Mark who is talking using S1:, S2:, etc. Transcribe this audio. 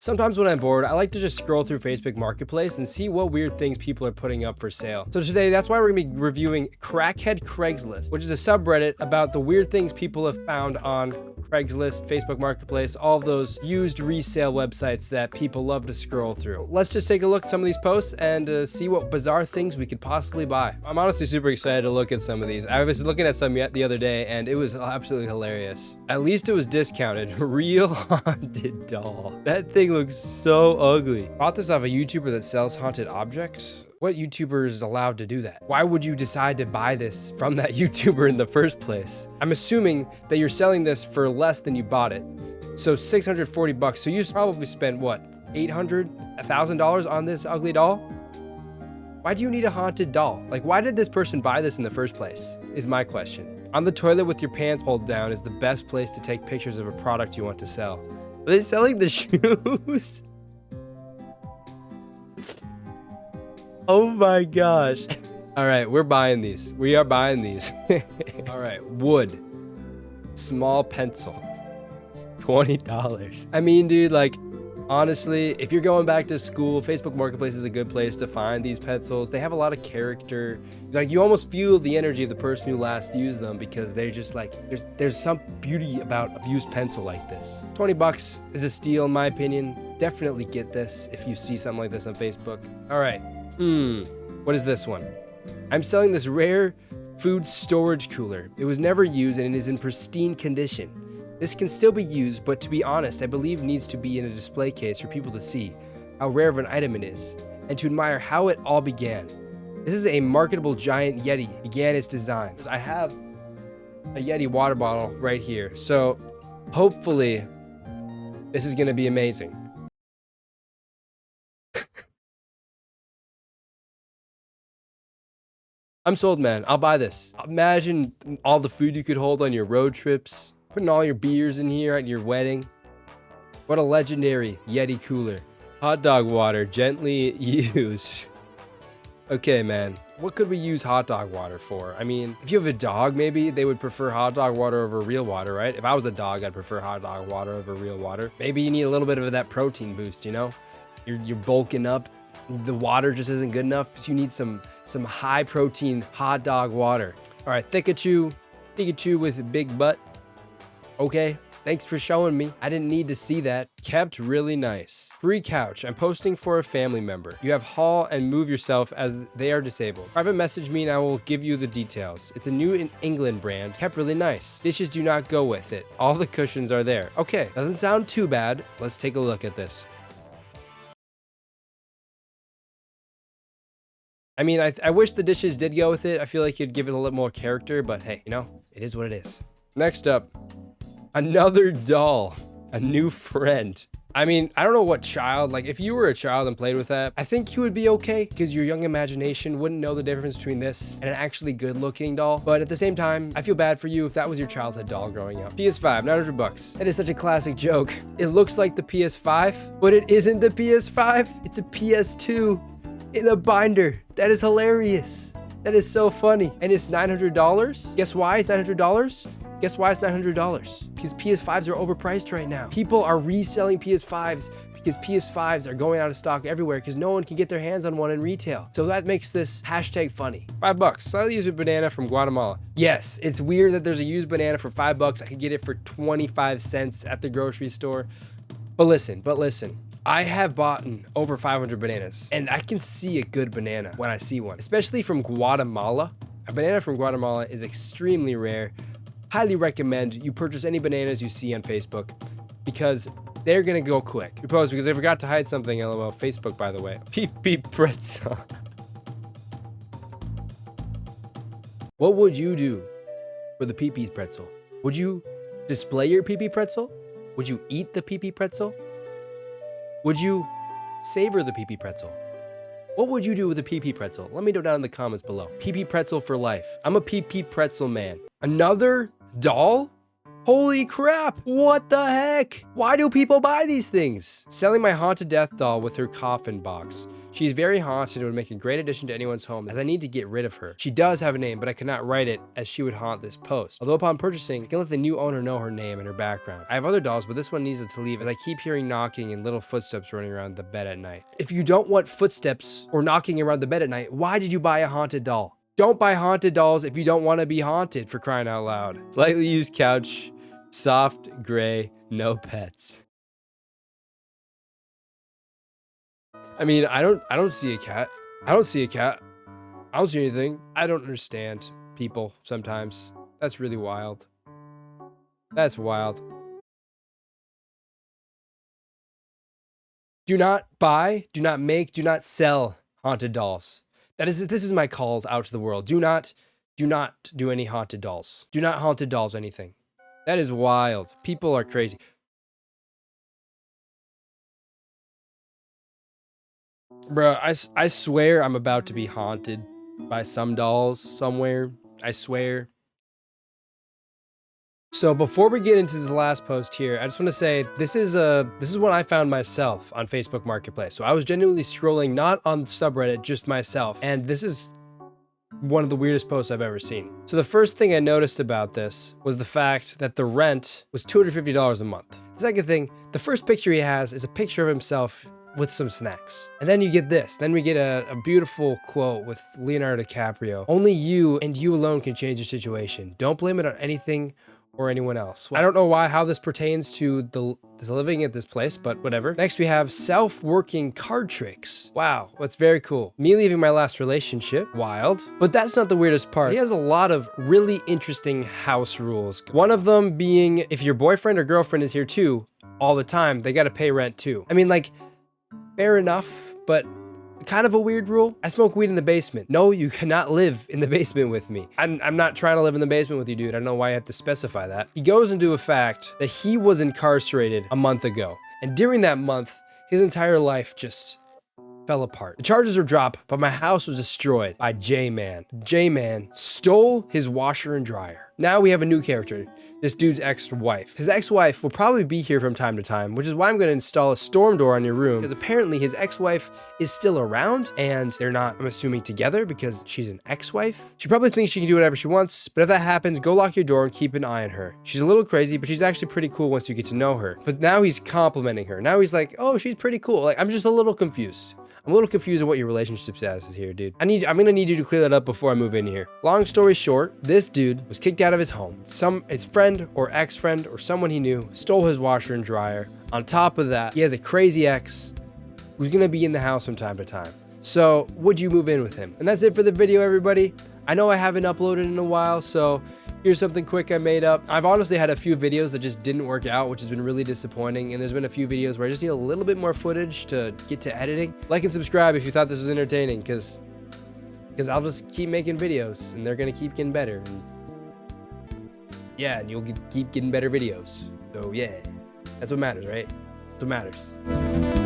S1: Sometimes when I'm bored, I like to just scroll through Facebook Marketplace and see what weird things people are putting up for sale. So today, that's why we're gonna be reviewing Crackhead Craigslist, which is a subreddit about the weird things people have found on Craigslist, Facebook Marketplace, all of those used resale websites that people love to scroll through. Let's just take a look at some of these posts and see what bizarre things we could possibly buy. I'm honestly super excited to look at some of these. I was looking at some the other day and it was absolutely hilarious. At least it was discounted. Real haunted doll. That thing looks so ugly. Bought this off a YouTuber that sells haunted objects. What YouTuber is allowed to do that? Why would you decide to buy this from that YouTuber in the first place? I'm assuming that you're selling this for less than you bought it. So 640 bucks. So you probably spent what, $800, $1,000 on this ugly doll? Why do you need a haunted doll? Like, why did this person buy this in the first place? Is my question. On the toilet with your pants pulled down is the best place to take pictures of a product you want to sell. Are they selling the shoes? Oh my gosh. All right, we're buying these. We are buying these. All right, wood. Small pencil. $20. I mean, dude, like, honestly, if you're going back to school, Facebook Marketplace is a good place to find these pencils. They have a lot of character. Like, you almost feel the energy of the person who last used them because they're just like, there's some beauty about a used pencil like this. 20 bucks is a steal in my opinion. Definitely get this if you see something like this on Facebook. All right. What is this one? I'm selling this rare food storage cooler. It was never used and it is in pristine condition. This can still be used, but to be honest, I believe needs to be in a display case for people to see how rare of an item it is and to admire how it all began. This is a marketable giant yeti, began its design. I have a yeti water bottle right here, so hopefully this is gonna be amazing. I'm sold, man. I'll buy this. Imagine all the food you could hold on your road trips. Putting all your beers in here at your wedding. What a legendary Yeti cooler. Hot dog water, gently used. Okay, man. What could we use hot dog water for? I mean, if you have a dog, maybe they would prefer hot dog water over real water, right? If I was a dog, I'd prefer hot dog water over real water. Maybe you need a little bit of that protein boost, you know? You're bulking up. The water just isn't good enough, so you need some high protein hot dog water. All right, Pikachu with a big butt. Okay, thanks for showing me. I didn't need to see that. Kept really nice. Free couch. I'm posting for a family member. You have haul and move yourself as they are disabled. Private message me and I will give you the details. It's a New England brand. Kept really nice. Dishes do not go with it. All the cushions are there. Okay, doesn't sound too bad. Let's take a look at this. I mean, I wish the dishes did go with it. I feel like you'd give it a little more character, but hey, you know, it is what it is. Next up, another doll, a new friend. I mean, I don't know what child, like if you were a child and played with that, I think you would be okay because your young imagination wouldn't know the difference between this and an actually good looking doll. But at the same time, I feel bad for you if that was your childhood doll growing up. PS5, 900 bucks. That is such a classic joke. It looks like the PS5, but it isn't the PS5. It's a PS2 in a binder. That is hilarious. That is so funny. And it's $900. Guess why it's $900? Guess why it's $900? Because PS5s are overpriced right now. People are reselling PS5s because PS5s are going out of stock everywhere because no one can get their hands on one in retail. So that makes this hashtag funny. $5. Slightly used banana from Guatemala. Yes, it's weird that there's a used banana for $5. I could get it for 25 cents at the grocery store. But listen. I have bought over 500 bananas, and I can see a good banana when I see one, especially from Guatemala. A banana from Guatemala is extremely rare. Highly recommend you purchase any bananas you see on Facebook because they're gonna go quick. Because I forgot to hide something, LOL. Facebook, by the way. Peep pretzel. What would you do for the pee pretzel? Would you display your pee pretzel? Would you eat the pee pretzel? Would you savor the pee pretzel? What would you do with a pee pretzel? Let me know down in the comments below. Pee pretzel for life. I'm a pee pretzel man. Another doll? Holy crap! What the heck? Why do people buy these things? Selling my haunted death doll with her coffin box. She's very haunted and would make a great addition to anyone's home, as I need to get rid of her. She does have a name, but I cannot write it, as she would haunt this post. Although upon purchasing, I can let the new owner know her name and her background. I have other dolls, but this one needs to leave, as I keep hearing knocking and little footsteps running around the bed at night. If you don't want footsteps or knocking around the bed at night, why did you buy a haunted doll? Don't buy haunted dolls if you don't want to be haunted, for crying out loud. Slightly used couch, soft gray, no pets. I mean, I don't see a cat. I don't see a cat. I don't see anything. I don't understand people sometimes. That's really wild. That's wild. Do not buy, do not make, do not sell haunted dolls. This is my call out to the world. Do not do any haunted dolls. Do not haunted dolls anything. That is wild. People are crazy. Bro, I swear I'm about to be haunted by some dolls somewhere. I swear. So before we get into this last post here, I just want to say this is what I found myself on Facebook Marketplace. So I was genuinely scrolling not on subreddit, just myself, and this is one of the weirdest posts I've ever seen. So the first thing I noticed about this was the fact that the rent was $250 a month. The second thing, the first picture he has is a picture of himself with some snacks. And then you get this. Then we get a beautiful quote with Leonardo DiCaprio. Only you and you alone can change your situation. Don't blame it on anything or anyone else. Well, I don't know how this pertains to the living at this place, but whatever. Next we have self-working card tricks. Wow, that's very cool. Me leaving my last relationship, wild. But that's not the weirdest part. He has a lot of really interesting house rules. One of them being, if your boyfriend or girlfriend is here too, all the time, they gotta pay rent too. I mean, like, fair enough, but kind of a weird rule. I smoke weed in the basement. No, you cannot live in the basement with me. I'm not trying to live in the basement with you, dude. I don't know why I have to specify that. He goes into a fact that he was incarcerated a month ago. And during that month, his entire life just fell apart. The charges were dropped, but my house was destroyed by J-Man. J-Man stole his washer and dryer. Now we have a new character, this dude's ex-wife. His ex-wife will probably be here from time to time, which is why I'm gonna install a storm door on your room, because apparently his ex-wife is still around, and they're not, I'm assuming, together because she's an ex-wife. She probably thinks she can do whatever she wants, but if that happens, go lock your door and keep an eye on her. She's a little crazy, but she's actually pretty cool once you get to know her. But now he's complimenting her. Now he's like, oh, she's pretty cool. Like, I'm just a little confused. I'm a little confused on what your relationship status is here, dude. I'm gonna need you to clear that up before I move in here. Long story short, this dude was kicked out of his home. His friend or ex-friend or someone he knew stole his washer and dryer. On top of that, he has a crazy ex who's gonna be in the house from time to time. So would you move in with him? And that's it for the video, everybody. I know I haven't uploaded in a while, so here's something quick I made up. I've honestly had a few videos that just didn't work out, which has been really disappointing. And there's been a few videos where I just need a little bit more footage to get to editing. Like and subscribe if you thought this was entertaining, because I'll just keep making videos and they're gonna keep getting better. And yeah, and you'll keep getting better videos. So yeah, that's what matters, right? That's what matters.